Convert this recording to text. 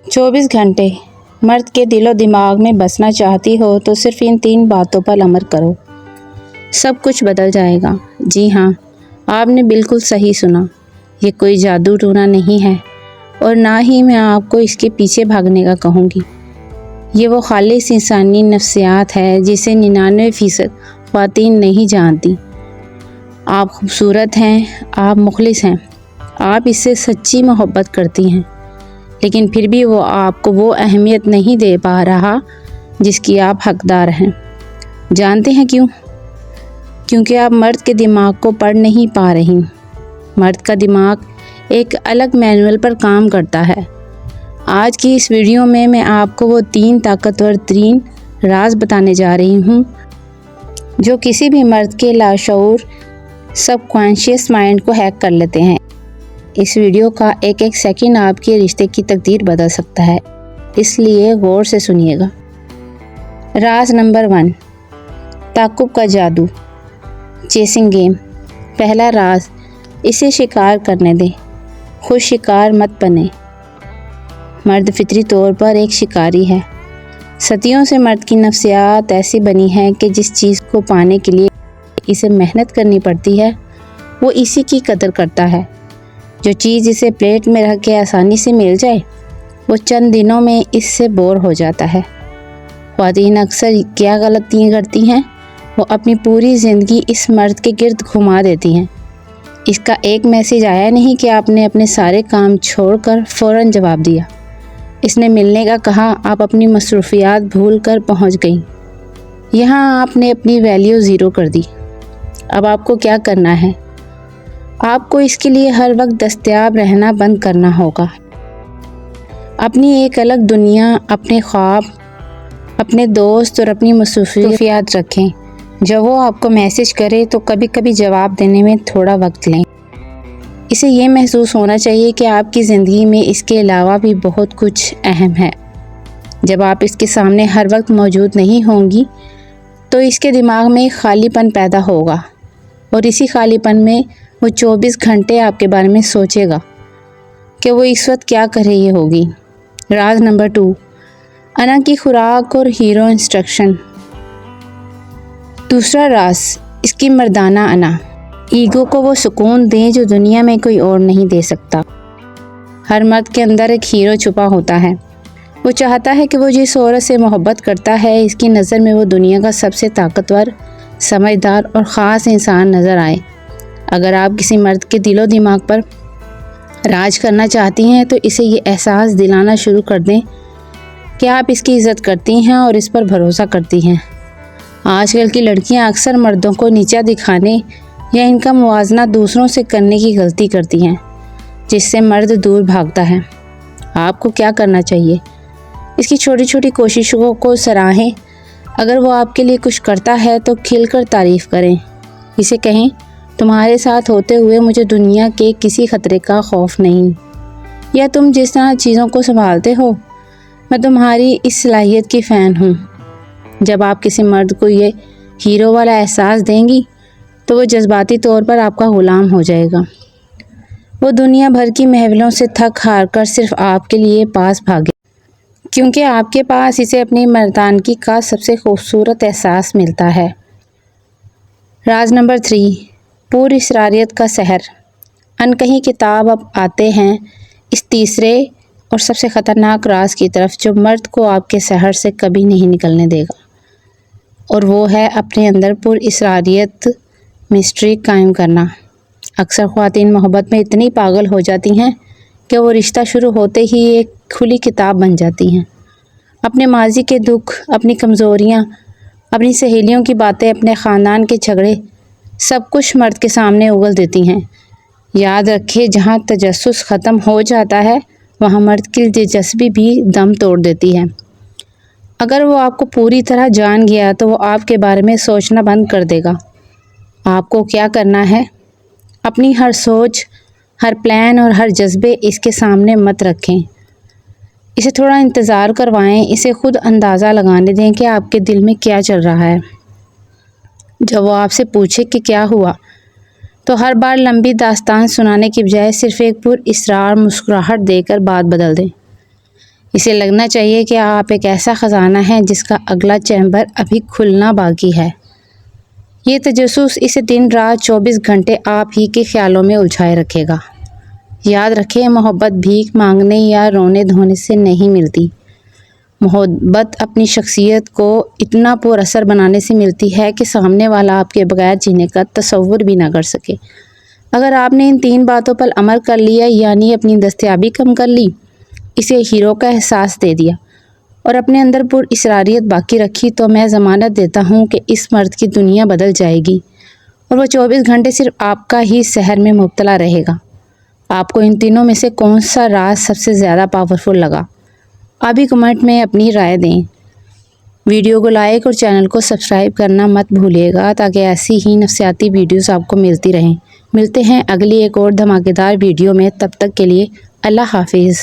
24 घंटे मर्द के दिलो दिमाग में बसना चाहती हो तो सिर्फ इन 3 बातों पर अमल करो, सब कुछ बदल जाएगा। जी हाँ, आपने बिल्कुल सही सुना। ये कोई जादू टूना नहीं है और ना ही मैं आपको इसके पीछे भागने का कहूँगी। ये वो खालिस इंसानी नफ्सियात है जिसे 99% ख्वातीन नहीं जानती। आप खूबसूरत हैं, आप मुखलिस हैं, आप इससे सच्ची मोहब्बत करती हैं, लेकिन फिर भी वो आपको वो अहमियत नहीं दे पा रहा जिसकी आप हकदार हैं। जानते हैं क्यों? क्योंकि आप मर्द के दिमाग को पढ़ नहीं पा रही। मर्द का दिमाग एक अलग मैनुअल पर काम करता है। आज की इस वीडियो में मैं आपको वो 3 ताकतवर तरीन राज बताने जा रही हूँ जो किसी भी मर्द के लाशऊर सबकॉन्शियस माइंड को हैक कर लेते हैं। इस वीडियो का एक एक सेकंड आपके रिश्ते की तकदीर बदल सकता है, इसलिए गौर से सुनिएगा। राज नंबर 1, ताक़ुब का जादू, चेसिंग गेम। पहला राज, इसे शिकार करने दें, खुद शिकार मत बने। मर्द फितरी तौर पर एक शिकारी है। सदियों से मर्द की नफ्सियात ऐसी बनी है कि जिस चीज़ को पाने के लिए इसे मेहनत करनी पड़ती है वो इसी की कदर करता है। जो चीज़ इसे प्लेट में रख के आसानी से मिल जाए वो चंद दिनों में इससे बोर हो जाता है। ख्वातीन अक्सर क्या गलतियाँ करती हैं, वो अपनी पूरी ज़िंदगी इस मर्द के गिर्द घुमा देती हैं। इसका एक मैसेज आया नहीं कि आपने अपने सारे काम छोड़कर फ़ौरन जवाब दिया। इसने मिलने का कहा, आप अपनी मसरूफियात भूल कर पहुँच गई। यहाँ आपने अपनी वैल्यू ज़ीरो कर दी। अब आपको क्या करना है? आपको इसके लिए हर वक्त दस्तयाब रहना बंद करना होगा। अपनी एक अलग दुनिया, अपने ख्वाब, अपने दोस्त और अपनी मसरूफियात रखें। जब वो आपको मैसेज करे तो कभी कभी जवाब देने में थोड़ा वक्त लें। इसे ये महसूस होना चाहिए कि आपकी ज़िंदगी में इसके अलावा भी बहुत कुछ अहम है। जब आप इसके सामने हर वक्त मौजूद नहीं होंगी तो इसके दिमाग में एक खालीपन पैदा होगा और इसी खालीपन में वो 24 घंटे आपके बारे में सोचेगा कि वो इस वक्त क्या कर रही होगी। राज नंबर 2, अना की खुराक और हीरो इंस्ट्रक्शन। दूसरा राज, इसकी मर्दाना अना। ईगो को वो सुकून दें जो दुनिया में कोई और नहीं दे सकता। हर मर्द के अंदर एक हीरो छुपा होता है। वो चाहता है कि वो जिस औरत से मोहब्बत करता है इसकी नज़र में वो दुनिया का सबसे ताकतवर, समझदार और ख़ास इंसान नज़र आए। अगर आप किसी मर्द के दिलो दिमाग पर राज करना चाहती हैं तो इसे ये एहसास दिलाना शुरू कर दें कि आप इसकी इज़्ज़त करती हैं और इस पर भरोसा करती हैं। आजकल की लड़कियां अक्सर मर्दों को नीचा दिखाने या इनका मुवाजना दूसरों से करने की गलती करती हैं, जिससे मर्द दूर भागता है। आपको क्या करना चाहिए? इसकी छोटी छोटी कोशिशों को सराहें। अगर वो आपके लिए कुछ करता है तो खिलकर तारीफ़ करें। इसे कहें, तुम्हारे साथ होते हुए मुझे दुनिया के किसी खतरे का खौफ नहीं, या तुम जिस तरह चीज़ों को संभालते हो मैं तुम्हारी इस सलाहियत की फ़ैन हूँ। जब आप किसी मर्द को ये हीरो वाला एहसास देंगी तो वो जज्बाती तौर पर आपका ग़ुलाम हो जाएगा। वो दुनिया भर की महफिलों से थक हार कर सिर्फ आपके लिए पास भागे, क्योंकि आपके पास इसे अपनी मर्दानगी का सबसे खूबसूरत एहसास मिलता है। राज नंबर 3, पूरी इसरारियत का सहर। अनकही किताब अब आते हैं इस तीसरे और सबसे ख़तरनाक राज की तरफ जो मर्द को आपके सहर से कभी नहीं निकलने देगा, और वो है अपने अंदर पूरी इसरारियत मिस्ट्री कायम करना। अक्सर ख़वातीन मोहब्बत में इतनी पागल हो जाती हैं कि वो रिश्ता शुरू होते ही एक खुली किताब बन जाती हैं। अपने माजी के दुख, अपनी कमज़ोरियाँ, अपनी सहेलियों की बातें, अपने ख़ानदान के झगड़े, सब कुछ मर्द के सामने उगल देती हैं। याद रखें, जहाँ तजस्सुस ख़त्म हो जाता है वहाँ मर्द की दिलचस्पी भी दम तोड़ देती है। अगर वो आपको पूरी तरह जान गया तो वो आपके बारे में सोचना बंद कर देगा। आपको क्या करना है? अपनी हर सोच, हर प्लान और हर जज्बे इसके सामने मत रखें। इसे थोड़ा इंतज़ार करवाएं। इसे खुद अंदाज़ा लगाने दें कि आपके दिल में क्या चल रहा है। जब वो आपसे पूछे कि क्या हुआ तो हर बार लंबी दास्तान सुनाने की बजाय सिर्फ एक पुर इसरार मुस्कुराहट देकर बात बदल दें। اسے لگنا چاہیے کہ آپ ایک ایسا خزانہ ہے جس کا اگلا چیمبر ابھی کھلنا باقی ہے۔ یہ تجسس اسے دن رات 24 گھنٹے آپ ہی کے خیالوں میں الجھائے رکھے گا۔ یاد رکھیں، محبت بھیک مانگنے یا رونے دھونے سے نہیں ملتی۔ محبت اپنی شخصیت کو اتنا پر اثر بنانے سے ملتی ہے کہ سامنے والا آپ کے بغیر جینے کا تصور بھی نہ کر سکے۔ اگر آپ نے ان 3 باتوں پر عمل کر لیا، یعنی اپنی دستیابی کم کر لی، اسے ہیرو کا احساس دے دیا اور اپنے اندر پر اصراریت باقی رکھی، تو میں ضمانت دیتا ہوں کہ اس مرد کی دنیا بدل جائے گی اور وہ 24 گھنٹے صرف آپ کا ہی سحر میں مبتلا رہے گا۔ آپ کو ان تینوں میں سے کون سا راز سب سے زیادہ پاورفل لگا؟ آپ بھی کمنٹ میں اپنی رائے دیں۔ ویڈیو کو لائک اور چینل کو سبسکرائب کرنا مت بھولیے گا تاکہ ایسی ہی نفسیاتی ویڈیوز آپ کو ملتی رہیں۔ ملتے ہیں اگلی ایک اور دھماکے دار ویڈیو میں، تب تک کے لیے اللہ حافظ۔